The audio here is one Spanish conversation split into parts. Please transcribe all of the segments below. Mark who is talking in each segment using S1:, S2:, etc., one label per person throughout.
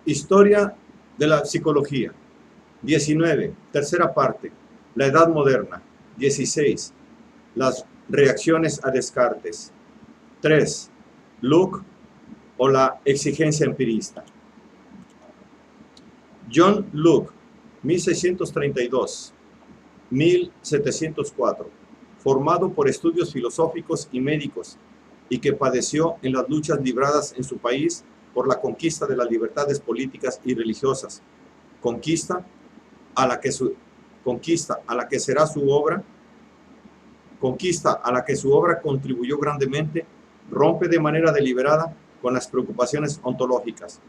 S1: Historia de la psicología. 19. Tercera parte. La edad moderna. 16. Las reacciones a Descartes. 3. Locke o la exigencia empirista. John Locke, 1632-1704, formado por estudios filosóficos y médicos y que padeció en las luchas libradas en su país por la conquista de las libertades políticas y religiosas, conquista a la que su obra contribuyó grandemente, rompe de manera deliberada con las preocupaciones ontológicas.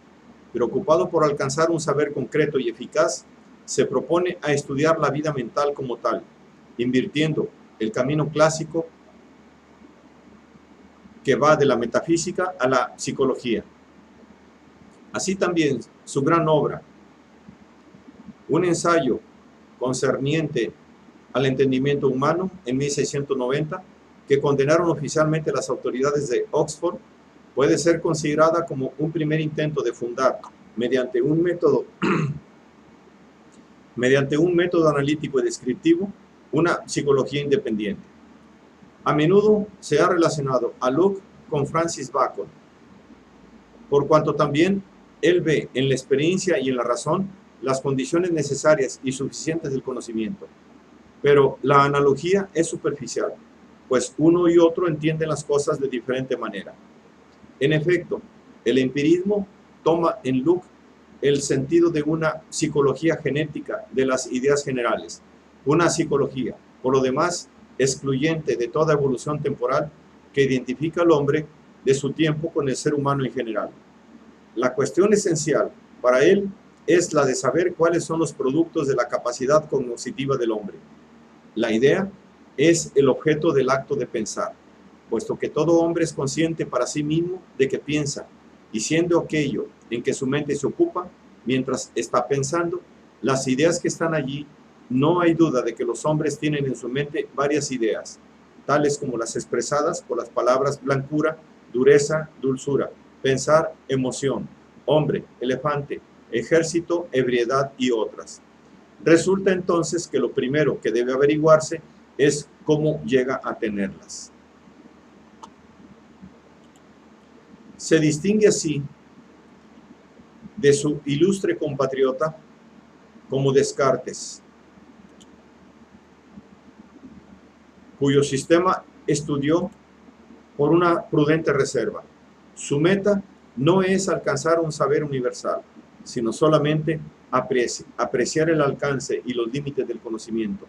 S1: Preocupado por alcanzar un saber concreto y eficaz, se propone a estudiar la vida mental como tal, invirtiendo el camino clásico que va de la metafísica a la psicología. Así también su gran obra, un ensayo concerniente al entendimiento humano, en 1690, que condenaron oficialmente las autoridades de Oxford, puede ser considerada como un primer intento de fundar, mediante un método analítico y descriptivo, una psicología independiente. A menudo se ha relacionado a Locke con Francis Bacon, por cuanto también él ve en la experiencia y en la razón las condiciones necesarias y suficientes del conocimiento. Pero la analogía es superficial, pues uno y otro entienden las cosas de diferente manera. En efecto, el empirismo toma en Locke el sentido de una psicología genética de las ideas generales, una psicología, por lo demás, excluyente de toda evolución temporal que identifica al hombre de su tiempo con el ser humano en general. La cuestión esencial para él es la de saber cuáles son los productos de la capacidad cognitiva del hombre. La idea es el objeto del acto de pensar, puesto que todo hombre es consciente para sí mismo de que piensa, y siendo aquello en que su mente se ocupa, mientras está pensando, las ideas que están allí, no hay duda de que los hombres tienen en su mente varias ideas, tales como las expresadas por las palabras blancura, dureza, dulzura, pensar, emoción, hombre, elefante, ejército, ebriedad y otras. Resulta entonces que lo primero que debe averiguarse es cómo llega a tenerlas. Se distingue así de su ilustre compatriota como Descartes, cuyo sistema estudió por una prudente reserva. Su meta no es alcanzar un saber universal, sino solamente apreciar el alcance y los límites del conocimiento.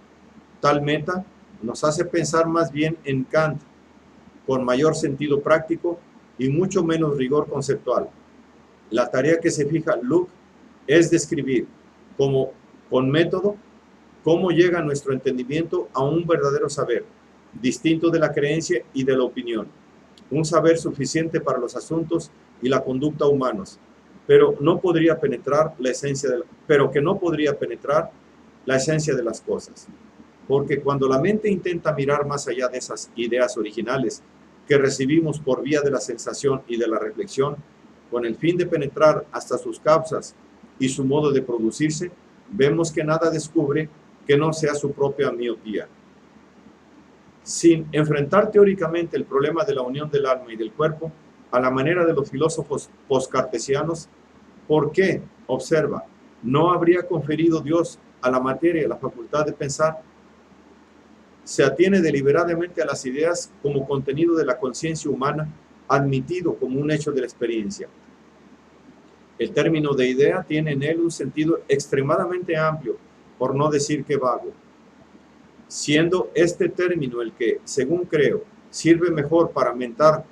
S1: Tal meta nos hace pensar más bien en Kant, con mayor sentido práctico y mucho menos rigor conceptual. La tarea que se fija Locke es describir con método cómo llega nuestro entendimiento a un verdadero saber, distinto de la creencia y de la opinión, un saber suficiente para los asuntos y la conducta humanos, pero que no podría penetrar la esencia de las cosas. Porque cuando la mente intenta mirar más allá de esas ideas originales que recibimos por vía de la sensación y de la reflexión, con el fin de penetrar hasta sus causas y su modo de producirse, vemos que nada descubre que no sea su propia miopía. Sin enfrentar teóricamente el problema de la unión del alma y del cuerpo, a la manera de los filósofos postcartesianos, ¿por qué, observa, no habría conferido Dios a la materia la facultad de pensar? Se atiene deliberadamente a las ideas como contenido de la conciencia humana, admitido como un hecho de la experiencia. El término de idea tiene en él un sentido extremadamente amplio, por no decir que vago, siendo este término el que, según creo, sirve mejor para mentar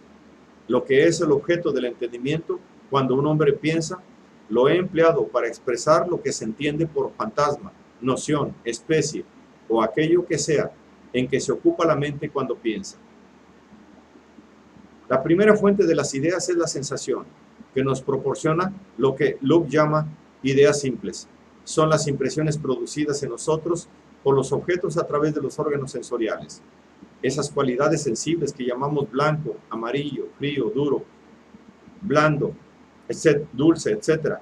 S1: lo que es el objeto del entendimiento. Cuando un hombre piensa, lo he empleado para expresar lo que se entiende por fantasma, noción, especie o aquello que sea en que se ocupa la mente cuando piensa. La primera fuente de las ideas es la sensación, que nos proporciona lo que Locke llama ideas simples. Son las impresiones producidas en nosotros por los objetos a través de los órganos sensoriales. Esas cualidades sensibles que llamamos blanco, amarillo, frío, duro, blando, dulce, etc.,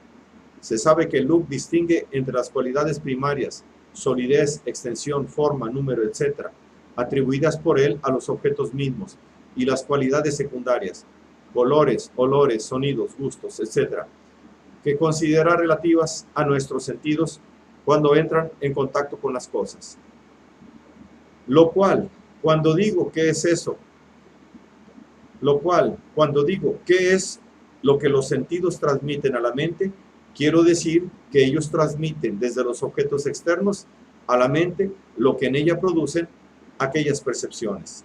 S1: Se sabe que Luke distingue entre las cualidades primarias, solidez, extensión, forma, número, etc., atribuidas por él a los objetos mismos, y las cualidades secundarias, colores, olores, sonidos, gustos, etc., que considera relativas a nuestros sentidos cuando entran en contacto con las cosas. Lo cual, cuando digo ¿qué es eso? Cuando digo ¿qué es lo que los sentidos transmiten a la mente? Quiero decir que ellos transmiten desde los objetos externos a la mente lo que en ella producen aquellas percepciones.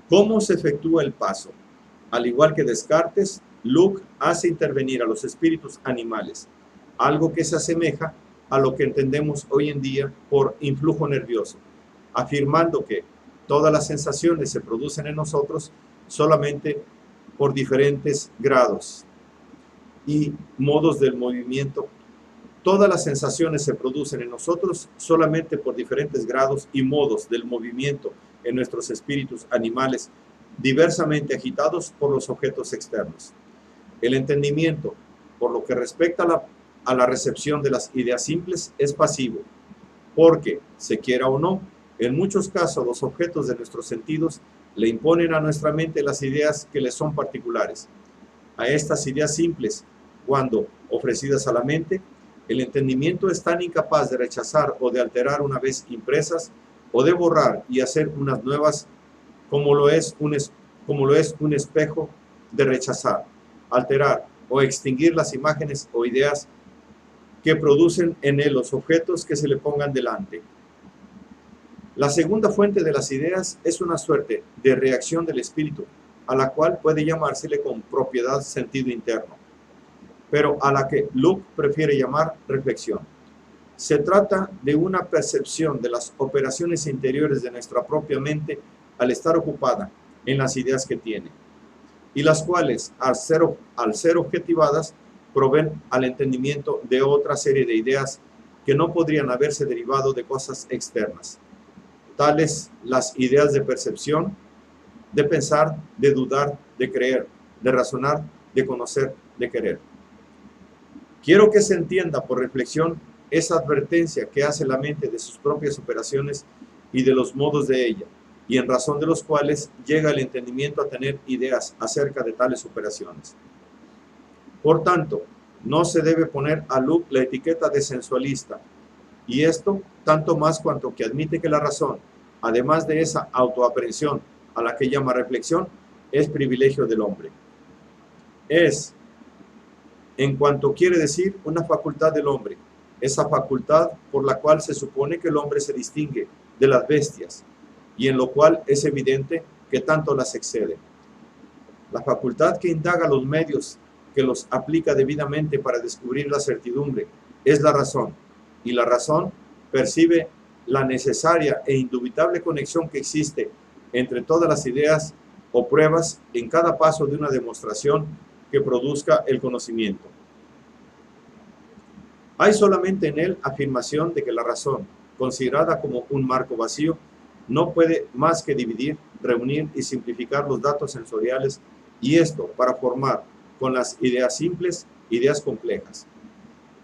S1: ¿Cómo se efectúa el paso? Al igual que Descartes, Luke hace intervenir a los espíritus animales, algo que se asemeja a lo que entendemos hoy en día por influjo nervioso, afirmando que todas las sensaciones se producen en nosotros solamente por diferentes grados y modos del movimiento. Todas las sensaciones se producen en nosotros solamente por diferentes grados y modos del movimiento en nuestros espíritus animales, diversamente agitados por los objetos externos. El entendimiento, por lo que respecta a la recepción de las ideas simples, es pasivo, porque, se quiera o no, en muchos casos los objetos de nuestros sentidos le imponen a nuestra mente las ideas que les son particulares. A estas ideas simples, cuando ofrecidas a la mente, el entendimiento es tan incapaz de rechazar o de alterar una vez impresas, o de borrar y hacer unas nuevas, como lo es un espejo de rechazar, alterar o extinguir las imágenes o ideas que producen en él los objetos que se le pongan delante. La segunda fuente de las ideas es una suerte de reacción del espíritu, a la cual puede llamársele con propiedad sentido interno, pero a la que Luke prefiere llamar reflexión. Se trata de una percepción de las operaciones interiores de nuestra propia mente al estar ocupada en las ideas que tiene, y las cuales, al ser objetivadas, proveen al entendimiento de otra serie de ideas que no podrían haberse derivado de cosas externas, tales las ideas de percepción, de pensar, de dudar, de creer, de razonar, de conocer, de querer. Quiero que se entienda por reflexión esa advertencia que hace la mente de sus propias operaciones y de los modos de ella, y en razón de los cuales llega el entendimiento a tener ideas acerca de tales operaciones. Por tanto, no se debe poner a Luke la etiqueta de sensualista, y esto tanto más cuanto que admite que la razón, además de esa autoaprehensión a la que llama reflexión, es privilegio del hombre. Es, en cuanto quiere decir, una facultad del hombre, esa facultad por la cual se supone que el hombre se distingue de las bestias, y en lo cual es evidente que tanto las excede. La facultad que indaga los medios, que los aplica debidamente para descubrir la certidumbre, es la razón, y la razón percibe la necesaria e indubitable conexión que existe entre todas las ideas o pruebas en cada paso de una demostración que produzca el conocimiento. Hay solamente en él afirmación de que la razón, considerada como un marco vacío, no puede más que dividir, reunir y simplificar los datos sensoriales, y esto para formar con las ideas simples ideas complejas.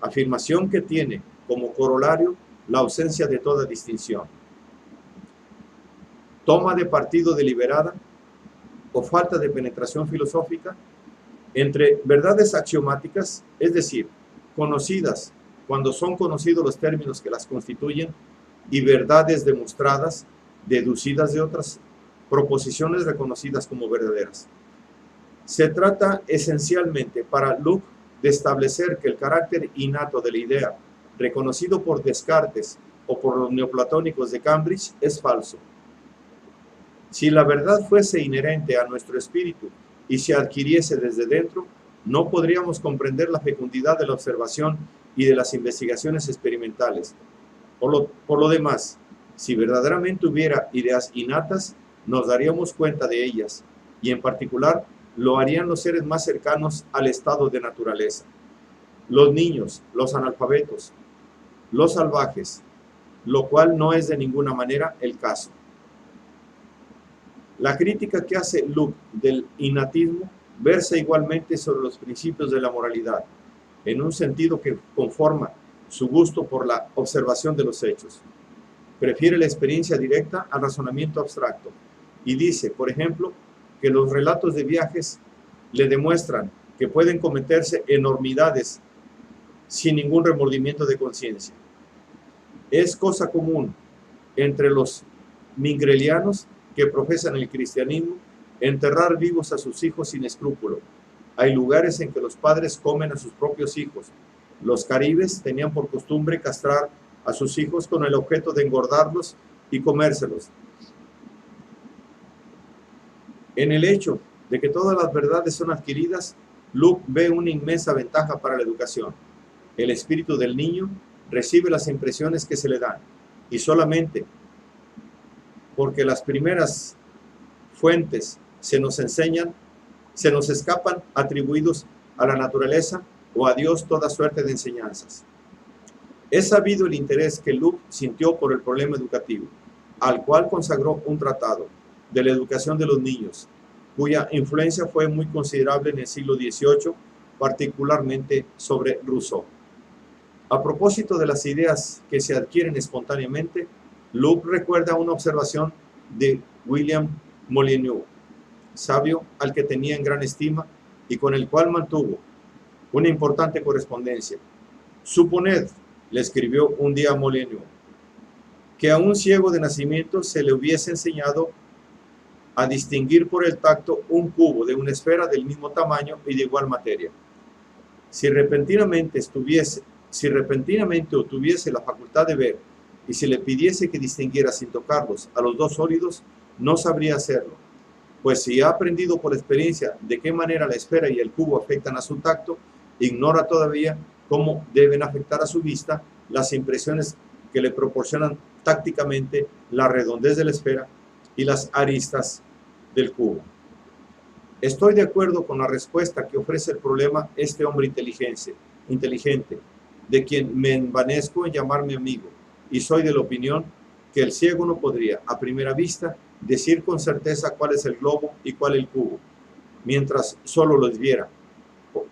S1: Afirmación que tiene como corolario la ausencia de toda distinción. Toma de partido deliberada o falta de penetración filosófica entre verdades axiomáticas, es decir, conocidas cuando son conocidos los términos que las constituyen, y verdades demostradas, deducidas de otras proposiciones reconocidas como verdaderas. Se trata esencialmente para Luke de establecer que el carácter innato de la idea, reconocido por Descartes o por los neoplatónicos de Cambridge, es falso. Si la verdad fuese inherente a nuestro espíritu y se adquiriese desde dentro, no podríamos comprender la fecundidad de la observación y de las investigaciones experimentales. Por lo demás, si verdaderamente hubiera ideas innatas, nos daríamos cuenta de ellas, y en particular lo harían los seres más cercanos al estado de naturaleza: los niños, los analfabetos, los salvajes, lo cual no es de ninguna manera el caso. La crítica que hace Luke del innatismo versa igualmente sobre los principios de la moralidad, en un sentido que conforma su gusto por la observación de los hechos. Prefiere la experiencia directa al razonamiento abstracto y dice, por ejemplo, que los relatos de viajes le demuestran que pueden cometerse enormidades sin ningún remordimiento de conciencia. Es cosa común entre los mingrelianos que profesan el cristianismo enterrar vivos a sus hijos sin escrúpulo. Hay lugares en que los padres comen a sus propios hijos. Los caribes tenían por costumbre castrar a sus hijos con el objeto de engordarlos y comérselos. En el hecho de que todas las verdades son adquiridas, Luke ve una inmensa ventaja para la educación. El espíritu del niño recibe las impresiones que se le dan, y solamente porque las primeras fuentes se nos escapan atribuidos a la naturaleza o a Dios toda suerte de enseñanzas. Es sabido el interés que Luke sintió por el problema educativo, al cual consagró un tratado de la educación de los niños, cuya influencia fue muy considerable en el siglo XVIII, particularmente sobre Rousseau. A propósito de las ideas que se adquieren espontáneamente, Luke recuerda una observación de William Molyneux, sabio al que tenía en gran estima y con el cual mantuvo una importante correspondencia. Suponed, le escribió un día a Molyneux, que a un ciego de nacimiento se le hubiese enseñado a distinguir por el tacto un cubo de una esfera del mismo tamaño y de igual materia. Si repentinamente tuviese la facultad de ver y se le pidiese que distinguiera sin tocarlos a los dos sólidos, no sabría hacerlo, pues si ha aprendido por experiencia de qué manera la esfera y el cubo afectan a su tacto, ignora todavía cómo deben afectar a su vista las impresiones que le proporcionan tácticamente la redondez de la esfera y las aristas del cubo. Estoy de acuerdo con la respuesta que ofrece el problema este hombre inteligente, de quien me envanezco en llamarme amigo, y soy de la opinión que el ciego no podría, a primera vista, decir con certeza cuál es el globo y cuál el cubo, mientras solo los viera,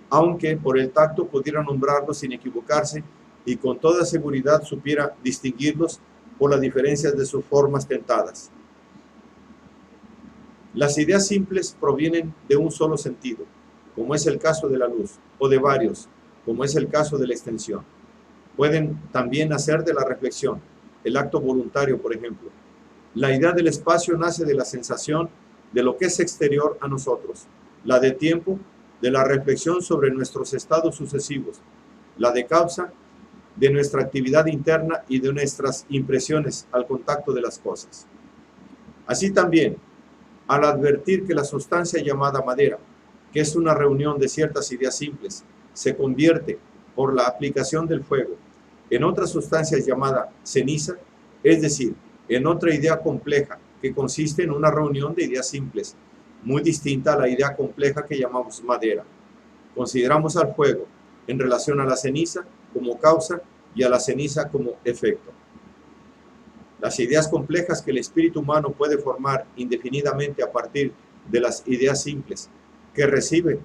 S1: aunque por el tacto pudiera nombrarlos sin equivocarse y con toda seguridad supiera distinguirlos por las diferencias de sus formas tentadas. Las ideas simples provienen de un solo sentido, como es el caso de la luz, o de varios, como es el caso de la extensión. Pueden también nacer de la reflexión, el acto voluntario, por ejemplo. La idea del espacio nace de la sensación de lo que es exterior a nosotros, la de tiempo, de la reflexión sobre nuestros estados sucesivos, la de causa, de nuestra actividad interna y de nuestras impresiones al contacto de las cosas. Así también, al advertir que la sustancia llamada madera, que es una reunión de ciertas ideas simples, se convierte, por la aplicación del fuego, en otra sustancia llamada ceniza, es decir, en otra idea compleja, que consiste en una reunión de ideas simples, muy distinta a la idea compleja que llamamos madera. Consideramos al fuego en relación a la ceniza como causa y a la ceniza como efecto. Las ideas complejas que el espíritu humano puede formar indefinidamente a partir de las ideas simples que recibe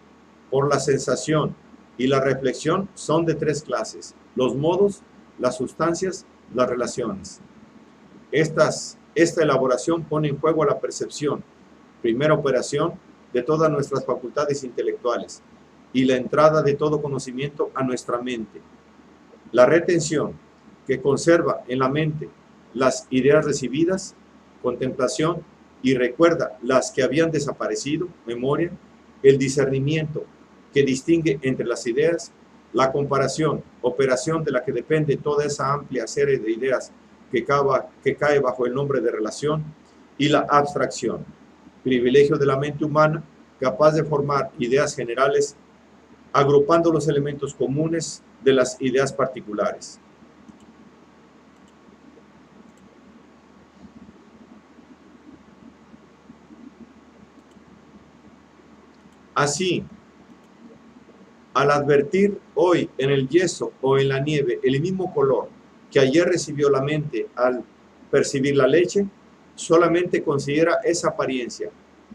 S1: por la sensación y la reflexión son de tres clases: los modos, las sustancias, las relaciones. Esta elaboración pone en juego a la percepción, primera operación de todas nuestras facultades intelectuales, y la entrada de todo conocimiento a nuestra mente. La retención, que conserva en la mente las ideas recibidas, contemplación, y recuerda las que habían desaparecido, memoria. El discernimiento, que distingue entre las ideas. La comparación, operación de la que depende toda esa amplia serie de ideas que cae bajo el nombre de relación. Y la abstracción, privilegio de la mente humana, capaz de formar ideas generales, agrupando los elementos comunes de las ideas particulares. Así, al advertir hoy en el yeso o en la nieve el mismo color que ayer recibió la mente al percibir la leche, solamente considera esa apariencia,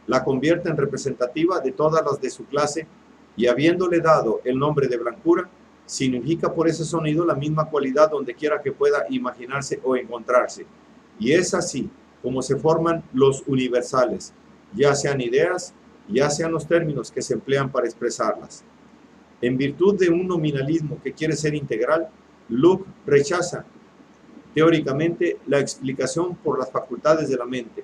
S1: la convierte en representativa de todas las de su clase y habiéndole dado el nombre de blancura, significa por ese sonido la misma cualidad donde quiera que pueda imaginarse o encontrarse. Y es así como se forman los universales, ya sean ideas, ya sean los términos que se emplean para expresarlas. En virtud de un nominalismo que quiere ser integral, Locke rechaza teóricamente la explicación por las facultades de la mente,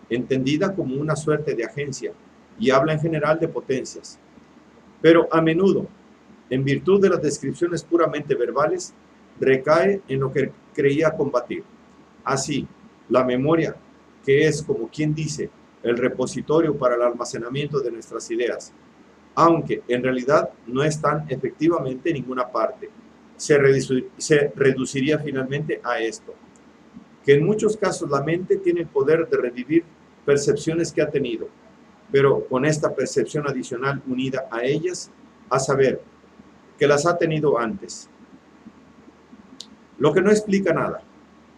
S1: entendida como una suerte de agencia, y habla en general de potencias. Pero a menudo, en virtud de las descripciones puramente verbales, recae en lo que creía combatir. Así, la memoria, que es, como quien dice, el repositorio para el almacenamiento de nuestras ideas, aunque en realidad no están efectivamente en ninguna parte, se reduciría finalmente a esto, que en muchos casos la mente tiene el poder de revivir percepciones que ha tenido, pero con esta percepción adicional unida a ellas, a saber, que las ha tenido antes. Lo que no explica nada.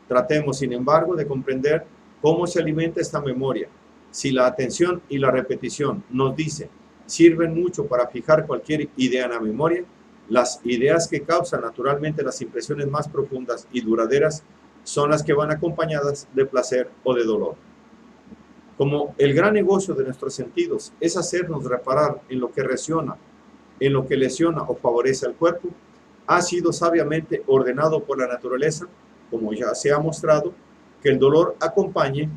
S1: Tratemos, sin embargo, de comprender cómo se alimenta esta memoria. Si la atención y la repetición, nos dice, sirven mucho para fijar cualquier idea en la memoria, las ideas que causan naturalmente las impresiones más profundas y duraderas son las que van acompañadas de placer o de dolor. Como el gran negocio de nuestros sentidos es hacernos reparar en lo que reacciona, en lo que lesiona o favorece al cuerpo, ha sido sabiamente ordenado por la naturaleza, como ya se ha mostrado, que el dolor acompañe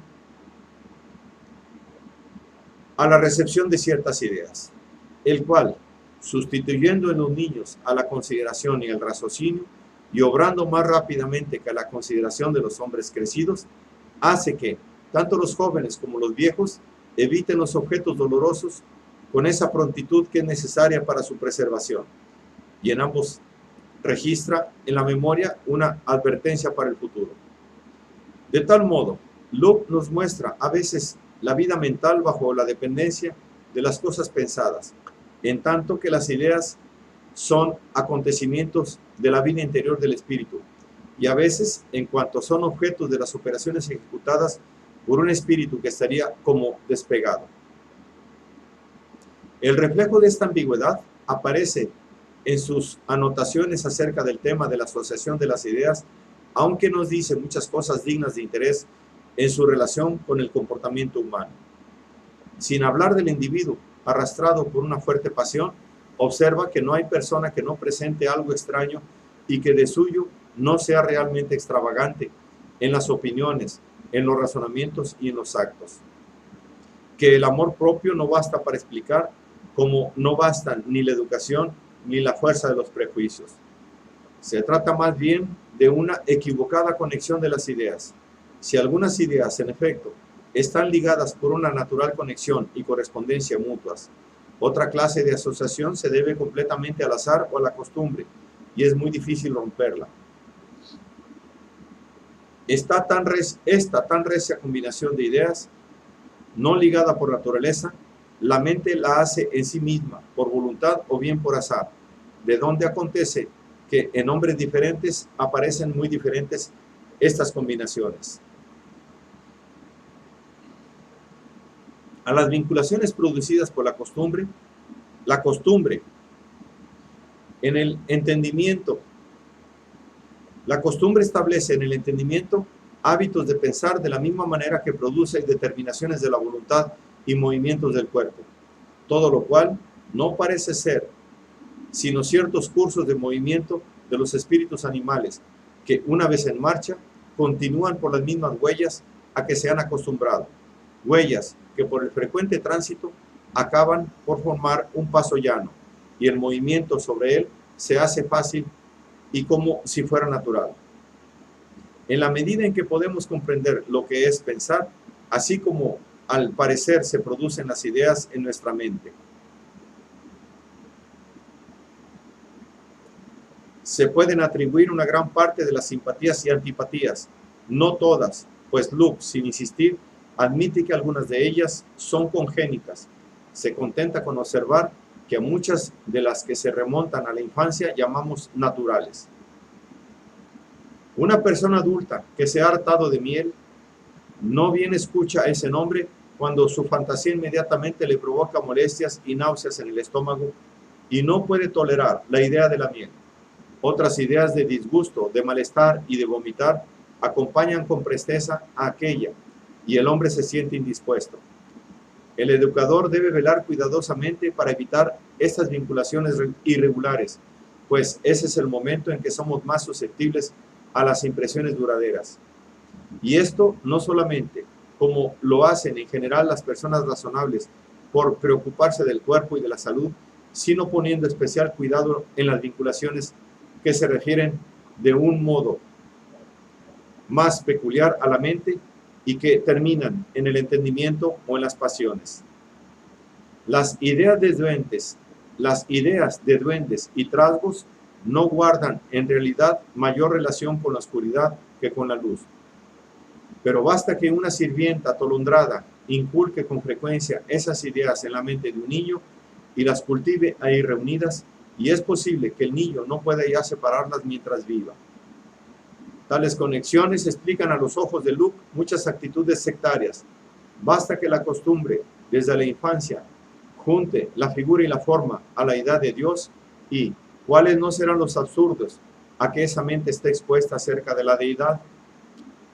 S1: a la recepción de ciertas ideas, el cual, sustituyendo en los niños a la consideración y el raciocinio, y obrando más rápidamente que a la consideración de los hombres crecidos, hace que tanto los jóvenes como los viejos eviten los objetos dolorosos con esa prontitud que es necesaria para su preservación, y en ambos registra en la memoria una advertencia para el futuro. De tal modo, Locke nos muestra a veces la vida mental bajo la dependencia de las cosas pensadas, en tanto que las ideas son acontecimientos de la vida interior del espíritu, y a veces en cuanto son objetos de las operaciones ejecutadas por un espíritu que estaría como despegado. El reflejo de esta ambigüedad aparece en sus anotaciones acerca del tema de la asociación de las ideas, aunque nos dice muchas cosas dignas de interés en su relación con el comportamiento humano. Sin hablar del individuo arrastrado por una fuerte pasión, observa que no hay persona que no presente algo extraño y que de suyo no sea realmente extravagante en las opiniones, en los razonamientos y en los actos. Que el amor propio no basta para explicar, como no bastan ni la educación ni la fuerza de los prejuicios. Se trata más bien de una equivocada conexión de las ideas. Si algunas ideas, en efecto, están ligadas por una natural conexión y correspondencia mutuas, otra clase de asociación se debe completamente al azar o a la costumbre, y es muy difícil romperla. Esta tan recia combinación de ideas, no ligada por naturaleza, la mente la hace en sí misma, por voluntad o bien por azar, de donde acontece que en hombres diferentes aparecen muy diferentes estas combinaciones. A las vinculaciones producidas por la costumbre en el entendimiento, la costumbre establece en el entendimiento hábitos de pensar de la misma manera que produce determinaciones de la voluntad y movimientos del cuerpo, todo lo cual no parece ser sino ciertos cursos de movimiento de los espíritus animales que, una vez en marcha, continúan por las mismas huellas a que se han acostumbrado, huellas que por el frecuente tránsito acaban por formar un paso llano, y el movimiento sobre él se hace fácil y como si fuera natural. En la medida en que podemos comprender lo que es pensar, así como al parecer se producen las ideas en nuestra mente, se pueden atribuir una gran parte de las simpatías y antipatías, no todas, pues Locke, sin insistir, admite que algunas de ellas son congénitas. Se contenta con observar que a muchas de las que se remontan a la infancia llamamos naturales. Una persona adulta que se ha hartado de miel no bien escucha ese nombre cuando su fantasía inmediatamente le provoca molestias y náuseas en el estómago y no puede tolerar la idea de la miel. Otras ideas de disgusto, de malestar y de vomitar acompañan con presteza a aquella y el hombre se siente indispuesto. El educador debe velar cuidadosamente para evitar estas vinculaciones irregulares, pues ese es el momento en que somos más susceptibles a las impresiones duraderas. Y esto no solamente, como lo hacen en general las personas razonables, por preocuparse del cuerpo y de la salud, sino poniendo especial cuidado en las vinculaciones que se refieren de un modo más peculiar a la mente y que terminan en el entendimiento o en las pasiones. Las ideas de duendes y trasgos no guardan en realidad mayor relación con la oscuridad que con la luz. Pero basta que una sirvienta atolondrada inculque con frecuencia esas ideas en la mente de un niño y las cultive ahí reunidas, y es posible que el niño no pueda ya separarlas mientras viva. Tales conexiones explican a los ojos de Luke muchas actitudes sectarias. Basta que la costumbre, desde la infancia, junte la figura y la forma a la idea de Dios, y ¿cuáles no serán los absurdos a que esa mente esté expuesta acerca de la deidad?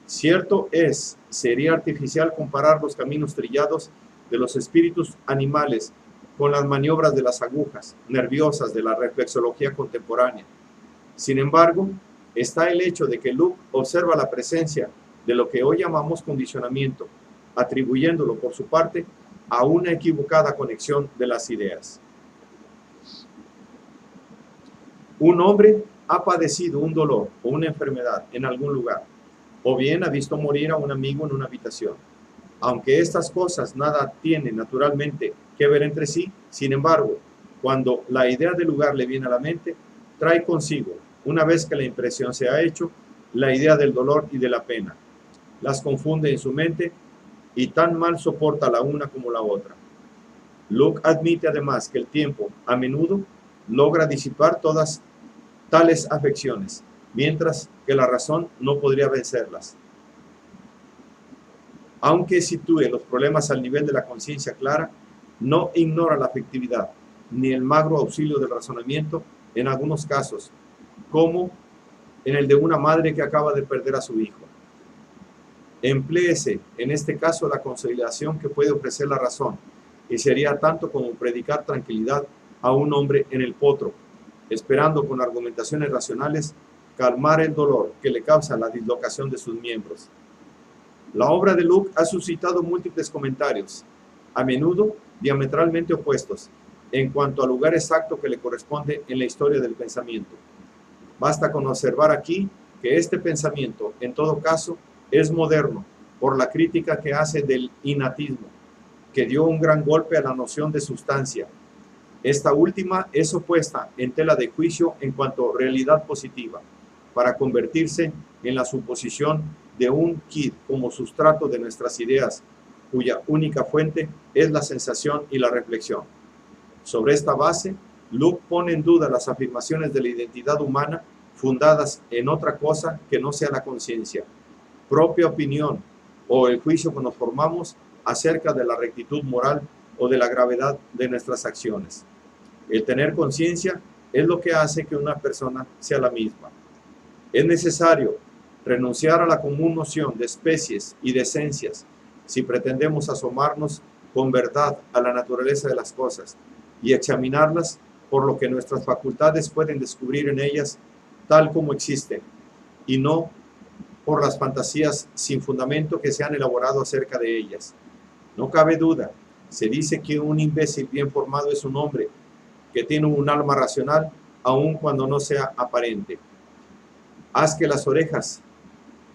S1: Cierto es, sería artificial comparar los caminos trillados de los espíritus animales con las maniobras de las agujas nerviosas de la reflexología contemporánea. Sin embargo, está el hecho de que Luke observa la presencia de lo que hoy llamamos condicionamiento, atribuyéndolo por su parte a una equivocada conexión de las ideas. Un hombre ha padecido un dolor o una enfermedad en algún lugar, o bien ha visto morir a un amigo en una habitación. Aunque estas cosas nada tienen naturalmente que ver entre sí, sin embargo, cuando la idea del lugar le viene a la mente, trae consigo, una vez que la impresión se ha hecho, la idea del dolor y de la pena. Las confunde en su mente y tan mal soporta la una como la otra. Luke admite además que el tiempo, a menudo, logra disipar todas tales afecciones, mientras que la razón no podría vencerlas. Aunque sitúe los problemas al nivel de la conciencia clara, no ignora la afectividad, ni el magro auxilio del razonamiento en algunos casos, como en el de una madre que acaba de perder a su hijo. Empléese en este caso la conciliación que puede ofrecer la razón, y sería tanto como predicar tranquilidad a un hombre en el potro, esperando con argumentaciones racionales calmar el dolor que le causa la dislocación de sus miembros. La obra de Luke ha suscitado múltiples comentarios, a menudo diametralmente opuestos, en cuanto al lugar exacto que le corresponde en la historia del pensamiento. Basta con observar aquí que este pensamiento, en todo caso, es moderno por la crítica que hace del innatismo, que dio un gran golpe a la noción de sustancia. Esta última es opuesta en tela de juicio en cuanto a realidad positiva, para convertirse en la suposición de un quid como sustrato de nuestras ideas, cuya única fuente es la sensación y la reflexión. Sobre esta base, Luke pone en duda las afirmaciones de la identidad humana fundadas en otra cosa que no sea la conciencia, propia opinión o el juicio que nos formamos acerca de la rectitud moral o de la gravedad de nuestras acciones. El tener conciencia es lo que hace que una persona sea la misma. Es necesario renunciar a la común noción de especies y de esencias si pretendemos asomarnos con verdad a la naturaleza de las cosas y examinarlas por lo que nuestras facultades pueden descubrir en ellas tal como existen, y no por las fantasías sin fundamento que se han elaborado acerca de ellas. No cabe duda, se dice que un imbécil bien formado es un hombre que tiene un alma racional, aun cuando no sea aparente. Haz que las orejas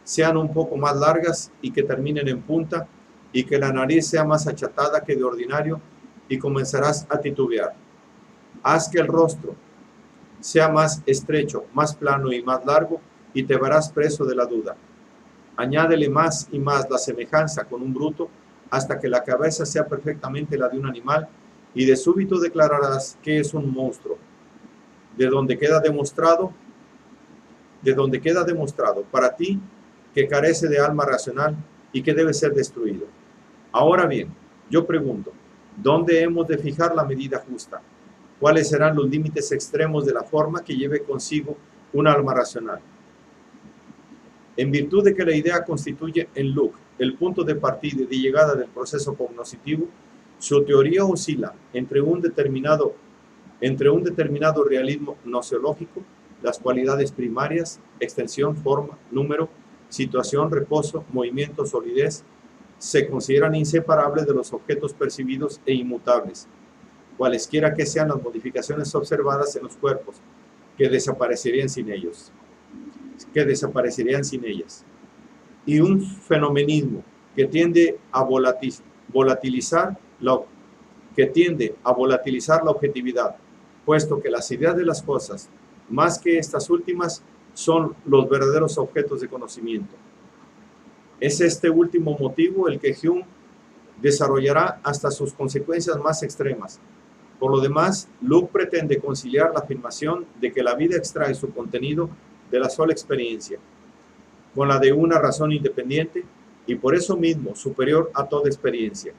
S1: sean un poco más largas y que terminen en punta, y que la nariz sea más achatada que de ordinario, y comenzarás a titubear. Haz que el rostro sea más estrecho, más plano y más largo, y te verás preso de la duda. Añádele más y más la semejanza con un bruto, hasta que la cabeza sea perfectamente la de un animal, y de súbito declararás que es un monstruo, de donde queda demostrado para ti que carece de alma racional y que debe ser destruido. Ahora bien, Yo pregunto, ¿dónde hemos de fijar la medida justa? ¿Cuáles serán los límites extremos de la forma que lleve consigo un alma racional? En virtud de que la idea constituye en Locke el punto de partida y de llegada del proceso cognoscitivo, su teoría oscila entre un determinado realismo gnoseológico, las cualidades primarias, extensión, forma, número, situación, reposo, movimiento, solidez, se consideran inseparables de los objetos percibidos e inmutables, cualesquiera que sean las modificaciones observadas en los cuerpos, que desaparecerían sin ellas. Y un fenomenismo que tiende a volatilizar la objetividad, puesto que las ideas de las cosas, más que estas últimas, son los verdaderos objetos de conocimiento. Es este último motivo el que Hume desarrollará hasta sus consecuencias más extremas. Por lo demás, Locke pretende conciliar la afirmación de que la vida extrae su contenido de la sola experiencia, con la de una razón independiente y por eso mismo superior a toda experiencia,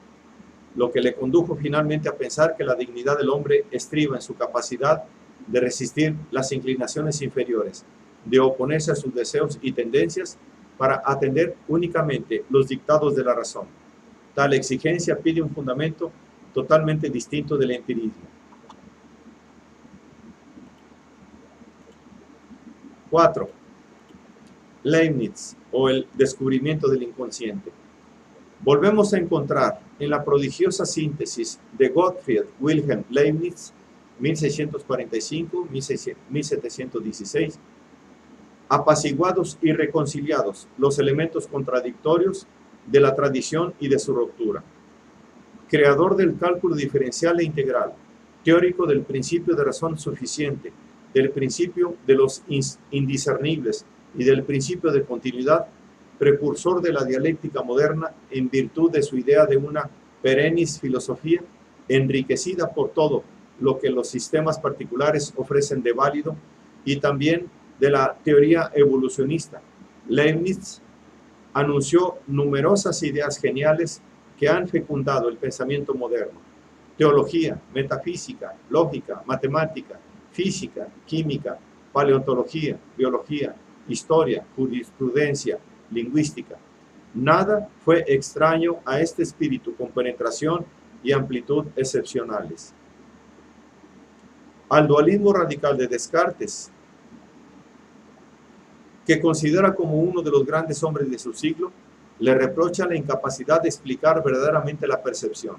S1: lo que le condujo finalmente a pensar que la dignidad del hombre estriba en su capacidad de resistir las inclinaciones inferiores, de oponerse a sus deseos y tendencias para atender únicamente los dictados de la razón. Tal exigencia pide un fundamento totalmente distinto del empirismo. 4. Leibniz, o el descubrimiento del inconsciente. Volvemos a encontrar en la prodigiosa síntesis de Gottfried Wilhelm Leibniz, 1645-1716, apaciguados y reconciliados los elementos contradictorios de la tradición y de su ruptura. Creador del cálculo diferencial e integral, teórico del principio de razón suficiente, del principio de los indiscernibles y del principio de continuidad, precursor de la dialéctica moderna en virtud de su idea de una perennis filosofía enriquecida por todo lo que los sistemas particulares ofrecen de válido y también de la teoría evolucionista. Leibniz anunció numerosas ideas geniales que han fecundado el pensamiento moderno: teología, metafísica, lógica, matemática, física, química, paleontología, biología, historia, jurisprudencia, lingüística. Nada fue extraño a este espíritu con penetración y amplitud excepcionales. Al dualismo radical de Descartes, que considera como uno de los grandes hombres de su siglo, le reprocha la incapacidad de explicar verdaderamente la percepción.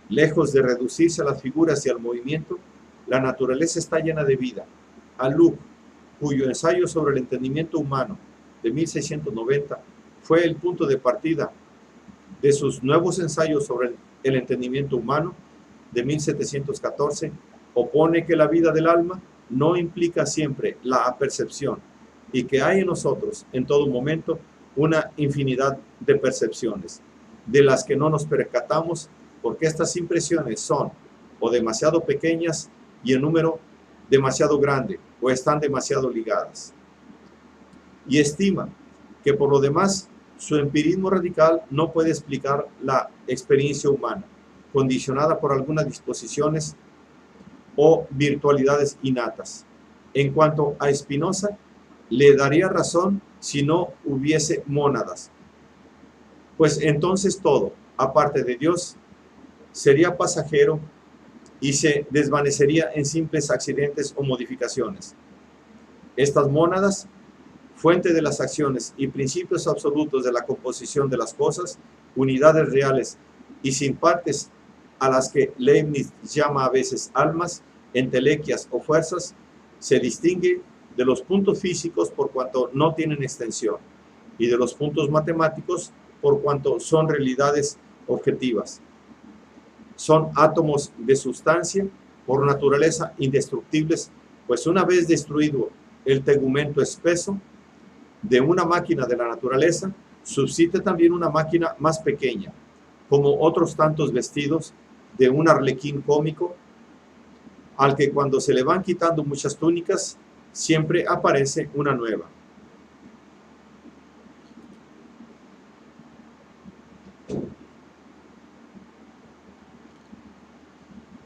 S1: Lejos de reducirse a las figuras y al movimiento, la naturaleza está llena de vida. A Locke, cuyo ensayo sobre el entendimiento humano de 1690 fue el punto de partida de sus nuevos ensayos sobre el entendimiento humano de 1714, opone que la vida del alma no implica siempre la apercepción y que hay en nosotros en todo momento una infinidad de percepciones, de las que no nos percatamos porque estas impresiones son o demasiado pequeñas y en número demasiado grande o están demasiado ligadas. Y estima que por lo demás su empirismo radical no puede explicar la experiencia humana, condicionada por algunas disposiciones o virtualidades innatas. En cuanto a Spinoza, le daría razón si no hubiese mónadas, pues entonces todo, aparte de Dios, sería pasajero y se desvanecería en simples accidentes o modificaciones. Estas mónadas, fuente de las acciones y principios absolutos de la composición de las cosas, unidades reales y sin partes, a las que Leibniz llama a veces almas, entelequias o fuerzas, se distingue de los puntos físicos por cuanto no tienen extensión, y de los puntos matemáticos por cuanto son realidades objetivas. Son átomos de sustancia, por naturaleza indestructibles, pues una vez destruido el tegumento espeso de una máquina de la naturaleza, subsiste también una máquina más pequeña, como otros tantos vestidos de un arlequín cómico, al que cuando se le van quitando muchas túnicas, siempre aparece una nueva.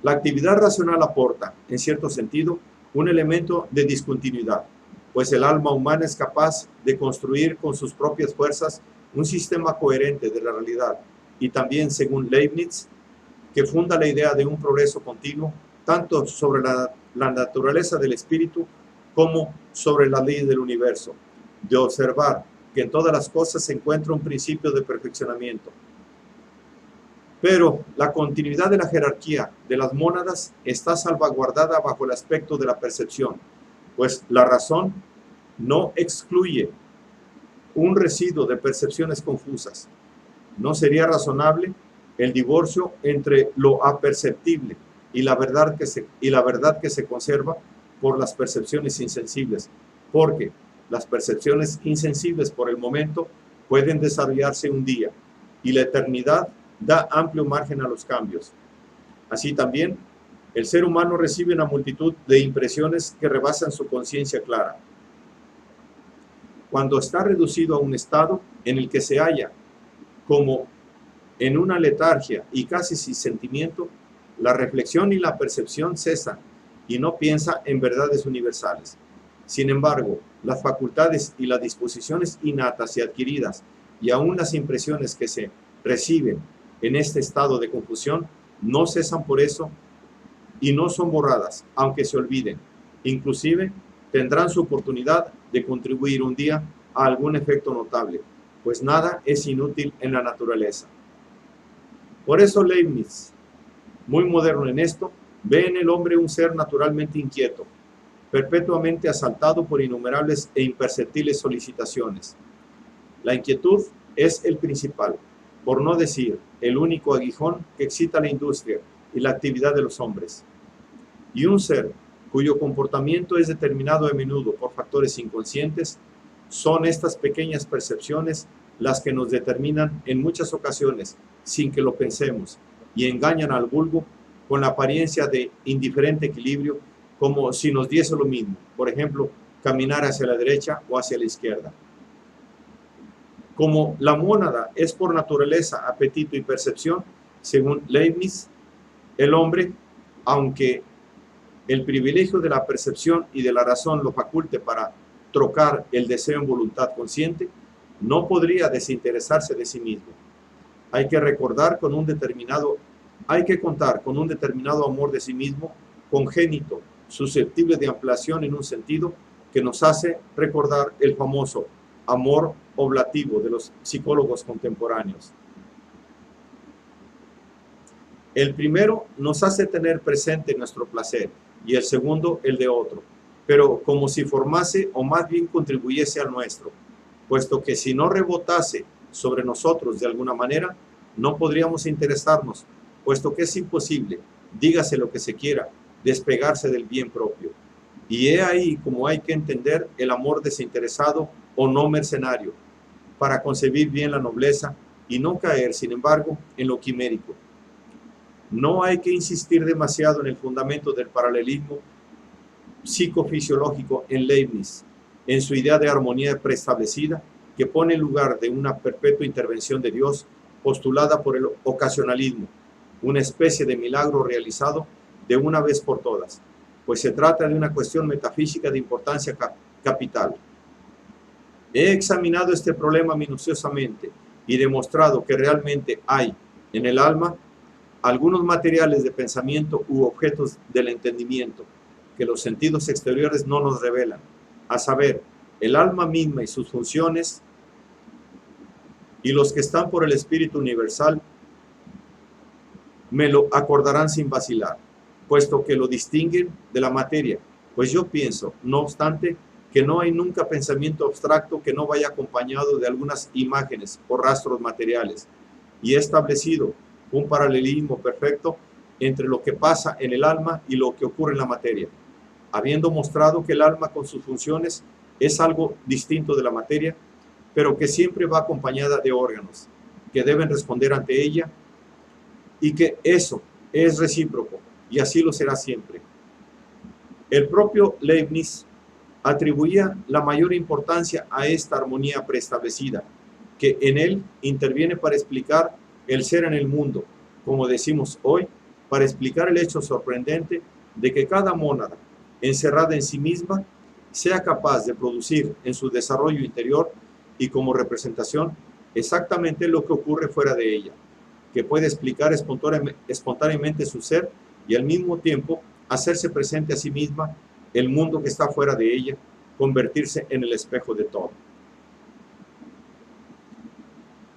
S1: La actividad racional aporta, en cierto sentido, un elemento de discontinuidad, pues el alma humana es capaz de construir con sus propias fuerzas un sistema coherente de la realidad, y también, según Leibniz, que funda la idea de un progreso continuo, tanto sobre la naturaleza del espíritu como sobre la ley del universo, de observar que en todas las cosas se encuentra un principio de perfeccionamiento. Pero la continuidad de la jerarquía de las mónadas está salvaguardada bajo el aspecto de la percepción, pues la razón no excluye un residuo de percepciones confusas. No sería razonable el divorcio entre lo aperceptible y la verdad que se conserva por las percepciones insensibles, porque las percepciones insensibles por el momento pueden desarrollarse un día, y la eternidad da amplio margen a los cambios. Así también, el ser humano recibe una multitud de impresiones que rebasan su conciencia clara. Cuando está reducido a un estado en el que se halla como en una letargia y casi sin sentimiento, la reflexión y la percepción cesan y no piensa en verdades universales. Sin embargo, las facultades y las disposiciones innatas y adquiridas, y aún las impresiones que se reciben en este estado de confusión, no cesan por eso y no son borradas, aunque se olviden. Inclusive, tendrán su oportunidad de contribuir un día a algún efecto notable, pues nada es inútil en la naturaleza. Por eso Leibniz, muy moderno en esto, ve en el hombre un ser naturalmente inquieto, perpetuamente asaltado por innumerables e imperceptibles solicitaciones. La inquietud es el principal, por no decir el único aguijón que excita la industria y la actividad de los hombres. Y un ser cuyo comportamiento es determinado a menudo por factores inconscientes, son estas pequeñas percepciones las que nos determinan en muchas ocasiones sin que lo pensemos y engañan al vulgo con la apariencia de indiferente equilibrio, como si nos diese lo mismo, por ejemplo, caminar hacia la derecha o hacia la izquierda. Como la mónada es por naturaleza apetito y percepción, según Leibniz, el hombre, aunque el privilegio de la percepción y de la razón lo faculte para trocar el deseo en voluntad consciente, no podría desinteresarse de sí mismo. Hay que contar con un determinado amor de sí mismo, congénito, susceptible de ampliación en un sentido que nos hace recordar el famoso amor oblativo de los psicólogos contemporáneos. El primero nos hace tener presente nuestro placer y el segundo el de otro, pero como si formase o más bien contribuyese al nuestro, puesto que si no rebotase sobre nosotros de alguna manera, no podríamos interesarnos, puesto que es imposible, dígase lo que se quiera, despegarse del bien propio. Y he ahí como hay que entender el amor desinteresado o no mercenario, para concebir bien la nobleza y no caer, sin embargo, en lo quimérico. No hay que insistir demasiado en el fundamento del paralelismo psicofisiológico en Leibniz, en su idea de armonía preestablecida, que pone en lugar de una perpetua intervención de Dios postulada por el ocasionalismo, una especie de milagro realizado de una vez por todas, pues se trata de una cuestión metafísica de importancia capital. He examinado este problema minuciosamente y demostrado que realmente hay en el alma algunos materiales de pensamiento u objetos del entendimiento que los sentidos exteriores no nos revelan, a saber, el alma misma y sus funciones, y los que están por el Espíritu Universal me lo acordarán sin vacilar, puesto que lo distinguen de la materia, pues yo pienso, no obstante, que no hay nunca pensamiento abstracto que no vaya acompañado de algunas imágenes o rastros materiales, y he establecido un paralelismo perfecto entre lo que pasa en el alma y lo que ocurre en la materia, habiendo mostrado que el alma con sus funciones es algo distinto de la materia, pero que siempre va acompañada de órganos que deben responder ante ella, y que eso es recíproco, y así lo será siempre. El propio Leibniz atribuía la mayor importancia a esta armonía preestablecida, que en él interviene para explicar el ser en el mundo, como decimos hoy, para explicar el hecho sorprendente de que cada mónada, encerrada en sí misma, sea capaz de producir en su desarrollo interior y como representación exactamente lo que ocurre fuera de ella, que puede explicar espontáneamente su ser y al mismo tiempo hacerse presente a sí misma el mundo que está fuera de ella, convertirse en el espejo de todo.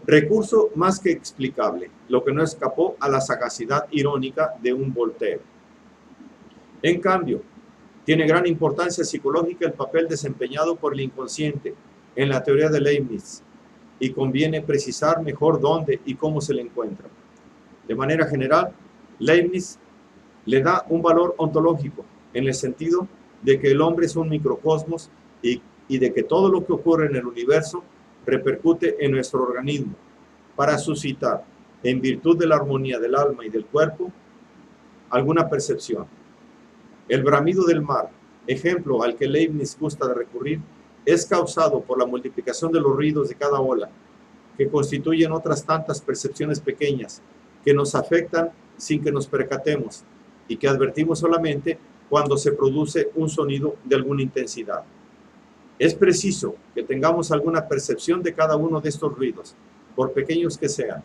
S1: Recurso más que explicable, lo que no escapó a la sagacidad irónica de un Voltaire. En cambio, tiene gran importancia psicológica el papel desempeñado por el inconsciente en la teoría de Leibniz, y conviene precisar mejor dónde y cómo se le encuentra. De manera general, Leibniz le da un valor ontológico en el sentido de que el hombre es un microcosmos y de que todo lo que ocurre en el universo repercute en nuestro organismo para suscitar, en virtud de la armonía del alma y del cuerpo, alguna percepción. El bramido del mar, ejemplo al que Leibniz gusta de recurrir, es causado por la multiplicación de los ruidos de cada ola, que constituyen otras tantas percepciones pequeñas que nos afectan sin que nos percatemos y que advertimos solamente cuando se produce un sonido de alguna intensidad. Es preciso que tengamos alguna percepción de cada uno de estos ruidos, por pequeños que sean.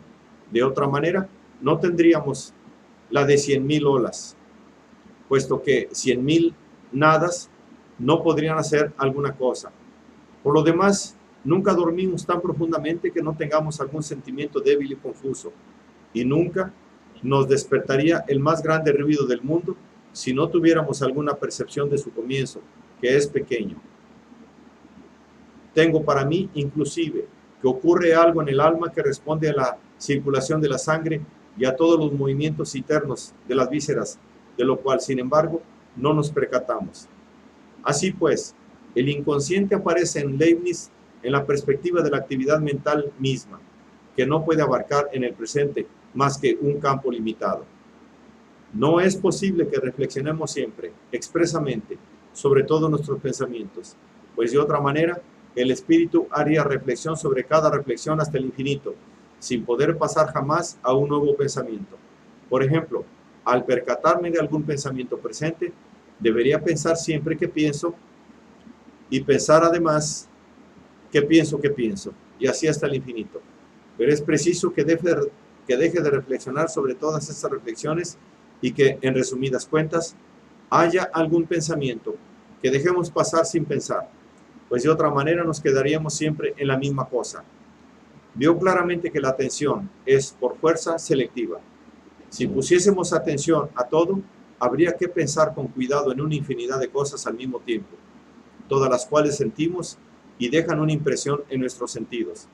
S1: De otra manera, no tendríamos la de 100.000 olas, puesto que 100.000 nadas no podrían hacer alguna cosa. Por lo demás, nunca dormimos tan profundamente que no tengamos algún sentimiento débil y confuso, y nunca nos despertaría el más grande ruido del mundo si no tuviéramos alguna percepción de su comienzo, que es pequeño. Tengo para mí, inclusive, que ocurre algo en el alma que responde a la circulación de la sangre y a todos los movimientos internos de las vísceras, de lo cual, sin embargo, no nos percatamos. Así pues, el inconsciente aparece en Leibniz en la perspectiva de la actividad mental misma, que no puede abarcar en el presente más que un campo limitado. No es posible que reflexionemos siempre, expresamente, sobre todos nuestros pensamientos, pues de otra manera, el espíritu haría reflexión sobre cada reflexión hasta el infinito, sin poder pasar jamás a un nuevo pensamiento. Por ejemplo, al percatarme de algún pensamiento presente, debería pensar siempre que pienso y pensar además que pienso, y así hasta el infinito. Pero es preciso que deje de reflexionar sobre todas estas reflexiones y que, en resumidas cuentas, haya algún pensamiento que dejemos pasar sin pensar, pues de otra manera nos quedaríamos siempre en la misma cosa. Vio claramente que la atención es, por fuerza, selectiva. Si pusiésemos atención a todo, habría que pensar con cuidado en una infinidad de cosas al mismo tiempo, todas las cuales sentimos y dejan una impresión en nuestros sentidos,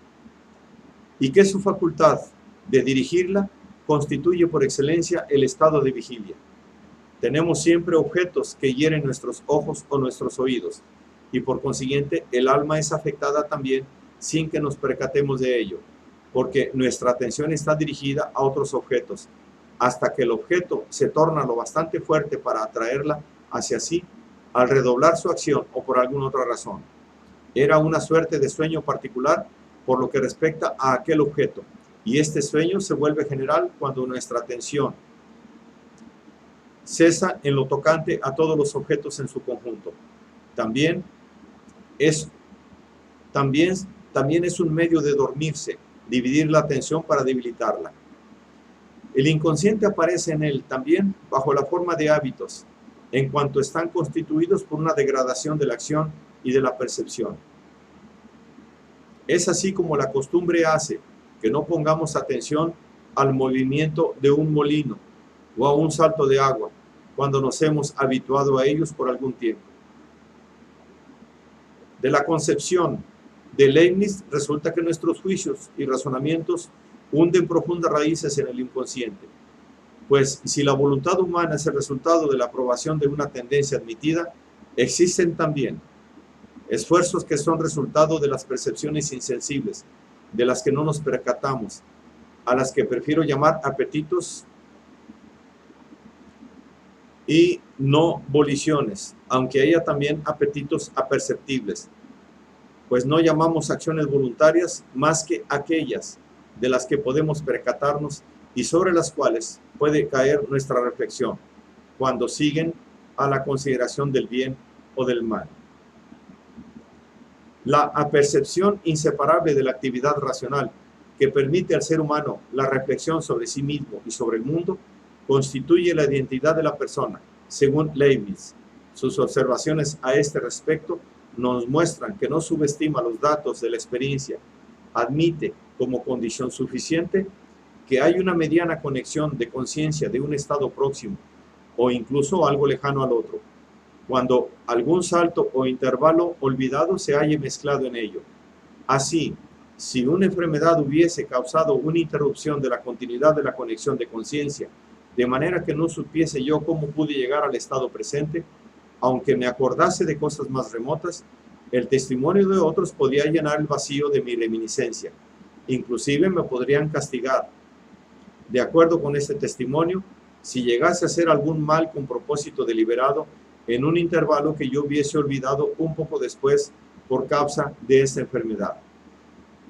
S1: y que su facultad de dirigirla constituye por excelencia el estado de vigilia. Tenemos siempre objetos que hieren nuestros ojos o nuestros oídos, y por consiguiente el alma es afectada también sin que nos percatemos de ello, porque nuestra atención está dirigida a otros objetos, hasta que el objeto se torna lo bastante fuerte para atraerla hacia sí, al redoblar su acción o por alguna otra razón. Era una suerte de sueño particular por lo que respecta a aquel objeto, y este sueño se vuelve general cuando nuestra atención cesa en lo tocante a todos los objetos en su conjunto. También es un medio de dormirse, dividir la atención para debilitarla. El inconsciente aparece en él también bajo la forma de hábitos, en cuanto están constituidos por una degradación de la acción y de la percepción. Es así como la costumbre hace que no pongamos atención al movimiento de un molino o a un salto de agua, cuando nos hemos habituado a ellos por algún tiempo. De la concepción de Leibniz resulta que nuestros juicios y razonamientos hunden profundas raíces en el inconsciente, pues si la voluntad humana es el resultado de la aprobación de una tendencia admitida, existen también esfuerzos que son resultado de las percepciones insensibles, de las que no nos percatamos, a las que prefiero llamar apetitos y no voliciones, aunque haya también apetitos aperceptibles, pues no llamamos acciones voluntarias más que aquellas de las que podemos percatarnos y sobre las cuales puede caer nuestra reflexión cuando siguen a la consideración del bien o del mal. La apercepción inseparable de la actividad racional que permite al ser humano la reflexión sobre sí mismo y sobre el mundo constituye la identidad de la persona, según Leibniz. Sus observaciones a este respecto nos muestran que no subestima los datos de la experiencia, admite como condición suficiente que hay una mediana conexión de conciencia de un estado próximo o incluso algo lejano al otro, cuando algún salto o intervalo olvidado se halle mezclado en ello. Así, si una enfermedad hubiese causado una interrupción de la continuidad de la conexión de conciencia, de manera que no supiese yo cómo pude llegar al estado presente, aunque me acordase de cosas más remotas, el testimonio de otros podía llenar el vacío de mi reminiscencia. Inclusive me podrían castigar. De acuerdo con este testimonio, si llegase a hacer algún mal con propósito deliberado en un intervalo que yo hubiese olvidado un poco después por causa de esta enfermedad.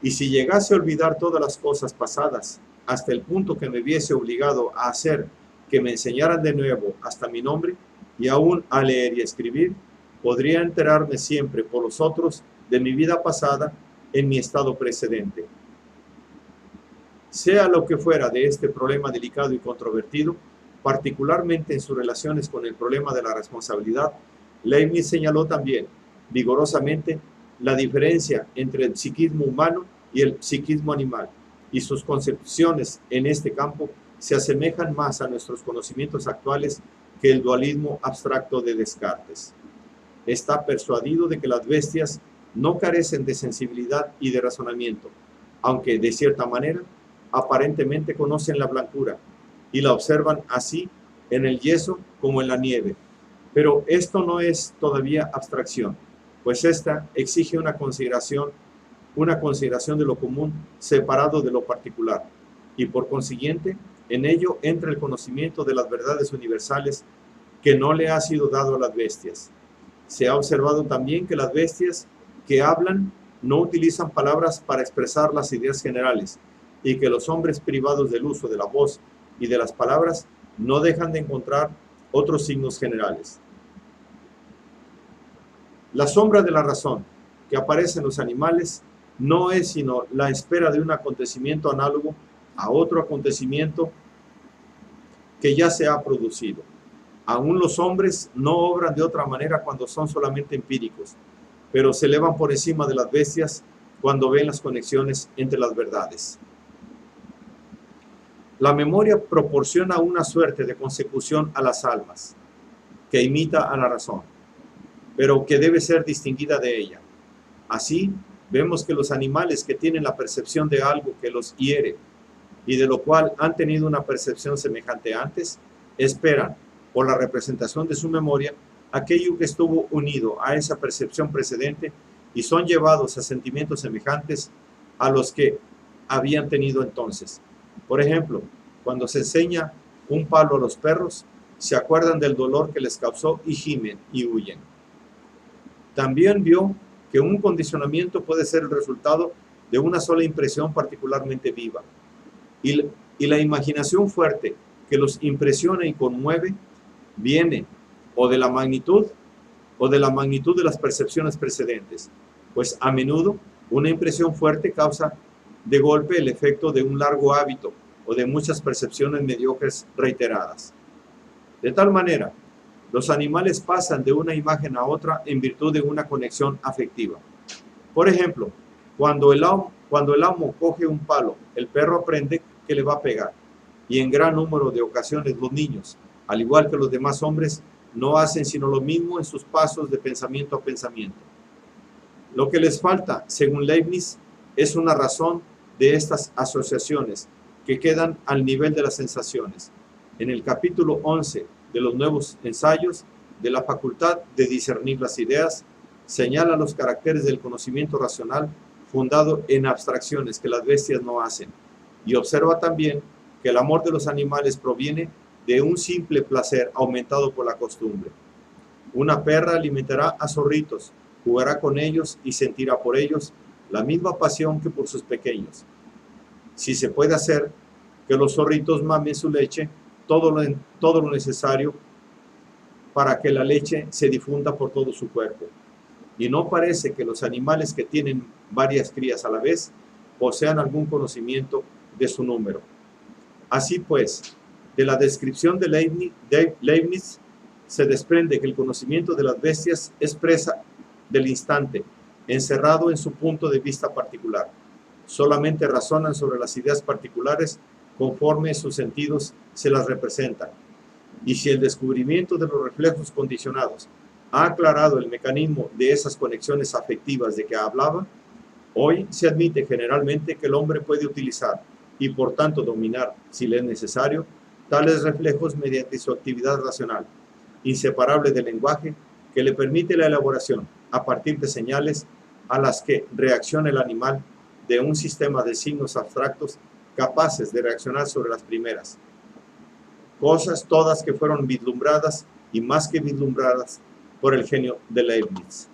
S1: Y si llegase a olvidar todas las cosas pasadas hasta el punto que me viese obligado a hacer que me enseñaran de nuevo hasta mi nombre y aún a leer y escribir, podría enterarme siempre por los otros de mi vida pasada en mi estado precedente. Sea lo que fuera de este problema delicado y controvertido, particularmente en sus relaciones con el problema de la responsabilidad, Leibniz señaló también vigorosamente la diferencia entre el psiquismo humano y el psiquismo animal, y sus concepciones en este campo se asemejan más a nuestros conocimientos actuales que el dualismo abstracto de Descartes. Está persuadido de que las bestias no carecen de sensibilidad y de razonamiento, aunque de cierta manera aparentemente conocen la blancura y la observan así en el yeso como en la nieve. Pero esto no es todavía abstracción, pues esta exige una consideración de lo común separado de lo particular, y por consiguiente en ello entra el conocimiento de las verdades universales que no le ha sido dado a las bestias. Se ha observado también que las bestias que hablan no utilizan palabras para expresar las ideas generales, y que los hombres privados del uso de la voz y de las palabras no dejan de encontrar otros signos generales. La sombra de la razón que aparece en los animales no es sino la espera de un acontecimiento análogo a otro acontecimiento que ya se ha producido. Aún los hombres no obran de otra manera cuando son solamente empíricos, pero se elevan por encima de las bestias cuando ven las conexiones entre las verdades. La memoria proporciona una suerte de consecución a las almas, que imita a la razón, pero que debe ser distinguida de ella. Así, vemos que los animales que tienen la percepción de algo que los hiere y de lo cual han tenido una percepción semejante antes, esperan, por la representación de su memoria, aquello que estuvo unido a esa percepción precedente y son llevados a sentimientos semejantes a los que habían tenido entonces. Por ejemplo, cuando se enseña un palo a los perros, se acuerdan del dolor que les causó y gimen y huyen. También vio que un condicionamiento puede ser el resultado de una sola impresión particularmente viva. Y la imaginación fuerte que los impresiona y conmueve viene o de la magnitud de las percepciones precedentes, pues a menudo una impresión fuerte causa de golpe el efecto de un largo hábito o de muchas percepciones mediocres reiteradas. De tal manera, los animales pasan de una imagen a otra en virtud de una conexión afectiva. Por ejemplo, cuando el amo coge un palo, el perro aprende que le va a pegar, y en gran número de ocasiones los niños, al igual que los demás hombres, no hacen sino lo mismo en sus pasos de pensamiento a pensamiento. Lo que les falta, según Leibniz, es una razón de estas asociaciones que quedan al nivel de las sensaciones. En el capítulo 11 de los nuevos ensayos de la facultad de discernir las ideas, señala los caracteres del conocimiento racional fundado en abstracciones que las bestias no hacen, y observa también que el amor de los animales proviene de un simple placer aumentado por la costumbre. Una perra alimentará a zorritos, jugará con ellos y sentirá por ellos la misma pasión que por sus pequeños. Si se puede hacer que los zorritos mamen su leche, todo lo necesario para que la leche se difunda por todo su cuerpo. Y no parece que los animales que tienen varias crías a la vez posean algún conocimiento de su número. Así pues, de la descripción de Leibniz se desprende que el conocimiento de las bestias es presa del instante, encerrado en su punto de vista particular. Solamente razonan sobre las ideas particulares conforme sus sentidos se las representan. Y si el descubrimiento de los reflejos condicionados ha aclarado el mecanismo de esas conexiones afectivas de que hablaba, hoy se admite generalmente que el hombre puede utilizar y por tanto dominar, si le es necesario, tales reflejos mediante su actividad racional, inseparable del lenguaje, que le permite la elaboración, a partir de señales a las que reacciona el animal, de un sistema de signos abstractos capaces de reaccionar sobre las primeras. Cosas todas que fueron vislumbradas y más que vislumbradas por el genio de Leibniz.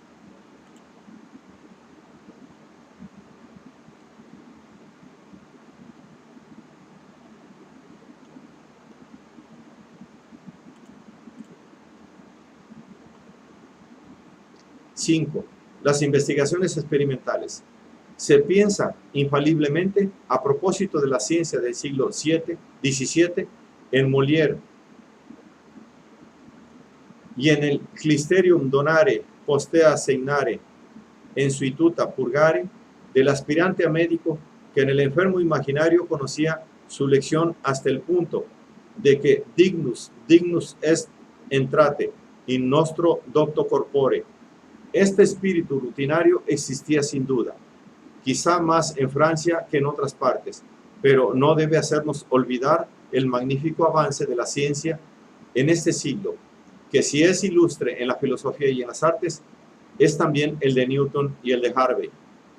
S1: Cinco, las investigaciones experimentales. Se piensa infaliblemente, a propósito de la ciencia del siglo XVII, en Molière y en el Clisterium donare postea seignare en suituta purgare, del aspirante a médico que en el enfermo imaginario conocía su lección hasta el punto de que dignus est entrate in nostro docto corpore. Este espíritu rutinario existía sin duda, quizá más en Francia que en otras partes, pero no debe hacernos olvidar el magnífico avance de la ciencia en este siglo, que si es ilustre en la filosofía y en las artes, es también el de Newton y el de Harvey.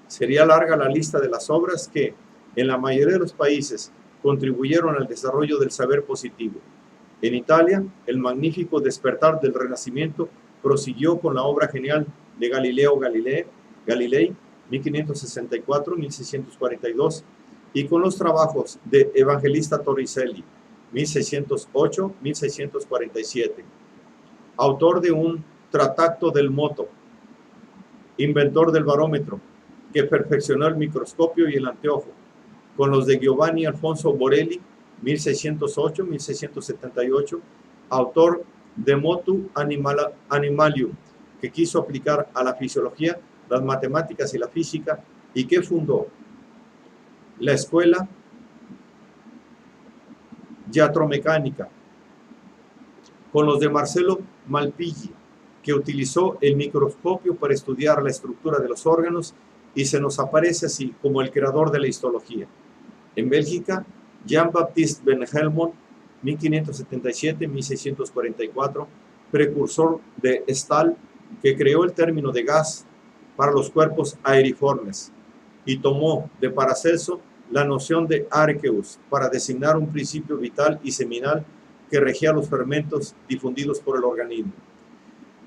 S1: Sería larga la lista de las obras que, en la mayoría de los países, contribuyeron al desarrollo del saber positivo. En Italia, el magnífico despertar del Renacimiento prosiguió con la obra genial de Galileo Galilei, 1564-1642, y con los trabajos de Evangelista Torricelli, 1608-1647, autor de un Tratacto del Moto, inventor del barómetro, que perfeccionó el microscopio y el anteojo, con los de Giovanni Alfonso Borelli, 1608-1678, autor de Motu Animalium, que quiso aplicar a la fisiología, las matemáticas y la física, y que fundó la escuela iatromecánica, con los de Marcello Malpighi, que utilizó el microscopio para estudiar la estructura de los órganos y se nos aparece así como el creador de la histología. En Bélgica, Jean-Baptiste Van Helmont, 1577-1644, precursor de Stahl, que creó el término de gas para los cuerpos aeriformes y tomó de Paracelso la noción de arceus para designar un principio vital y seminal que regía los fermentos difundidos por el organismo.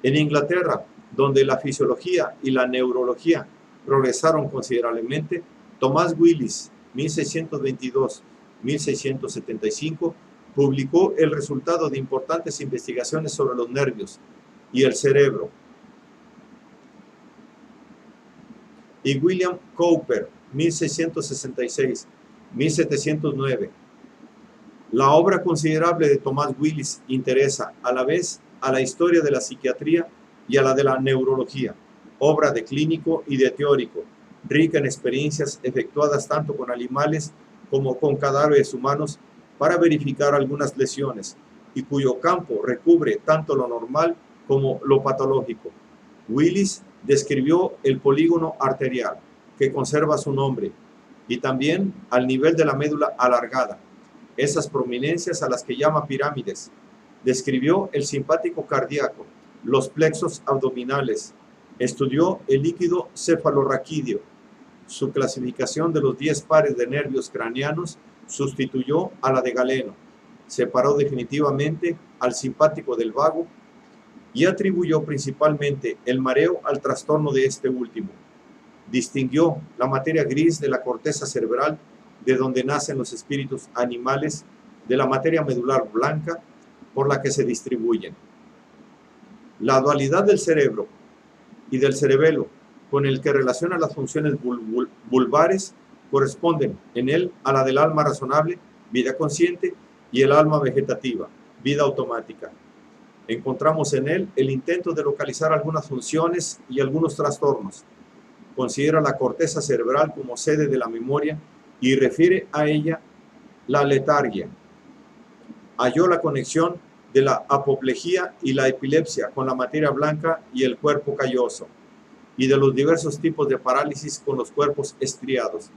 S1: En Inglaterra, donde la fisiología y la neurología progresaron considerablemente, Thomas Willis, 1622-1675, publicó el resultado de importantes investigaciones sobre los nervios y el cerebro. Y William Cowper, 1666-1709. La obra considerable de Thomas Willis interesa a la vez a la historia de la psiquiatría y a la de la neurología, obra de clínico y de teórico, rica en experiencias efectuadas tanto con animales como con cadáveres humanos para verificar algunas lesiones, y cuyo campo recubre tanto lo normal como lo patológico. Willis describió el polígono arterial, que conserva su nombre, y también al nivel de la médula alargada, esas prominencias a las que llama pirámides. Describió el simpático cardíaco, los plexos abdominales, estudió el líquido cefalorraquídeo. Su clasificación de los 10 pares de nervios craneanos sustituyó a la de Galeno, separó definitivamente al simpático del vago y atribuyó principalmente el mareo al trastorno de este último. Distinguió la materia gris de la corteza cerebral de donde nacen los espíritus animales, de la materia medular blanca por la que se distribuyen. La dualidad del cerebro y del cerebelo, con el que relaciona las funciones vulvares, corresponden en él a la del alma razonable, vida consciente, y el alma vegetativa, vida automática. Encontramos en él el intento de localizar algunas funciones y algunos trastornos. Considera la corteza cerebral como sede de la memoria y refiere a ella la letargia. Halló la conexión de la apoplejía y la epilepsia con la materia blanca y el cuerpo calloso, y de los diversos tipos de parálisis con los cuerpos estriados,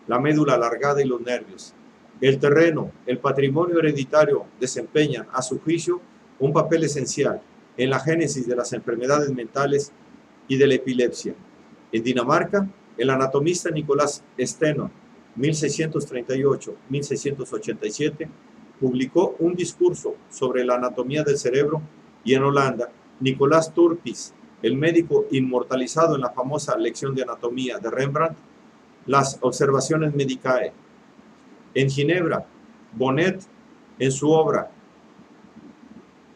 S1: la médula alargada y los nervios. El terreno, el patrimonio hereditario desempeñan, a su juicio, un papel esencial en la génesis de las enfermedades mentales y de la epilepsia. En Dinamarca, el anatomista Nicolás Steno, 1638-1687, publicó un discurso sobre la anatomía del cerebro, y en Holanda, Nicolás Turpis, el médico inmortalizado en la famosa lección de anatomía de Rembrandt, las Observaciones Medicae. En Ginebra, Bonnet, en su obra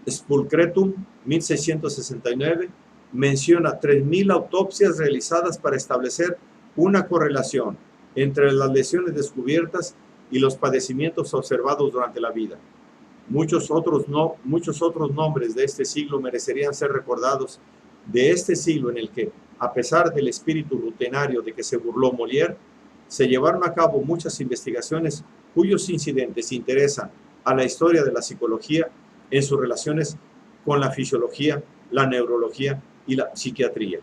S1: Spulcretum, 1669, menciona 3.000 autopsias realizadas para establecer una correlación entre las lesiones descubiertas y los padecimientos observados durante la vida. Muchos otros nombres de este siglo merecerían ser recordados, de este siglo en el que, a pesar del espíritu rutinario de que se burló Molière, se llevaron a cabo muchas investigaciones cuyos incidentes interesan a la historia de la psicología en sus relaciones con la fisiología, la neurología y la psiquiatría.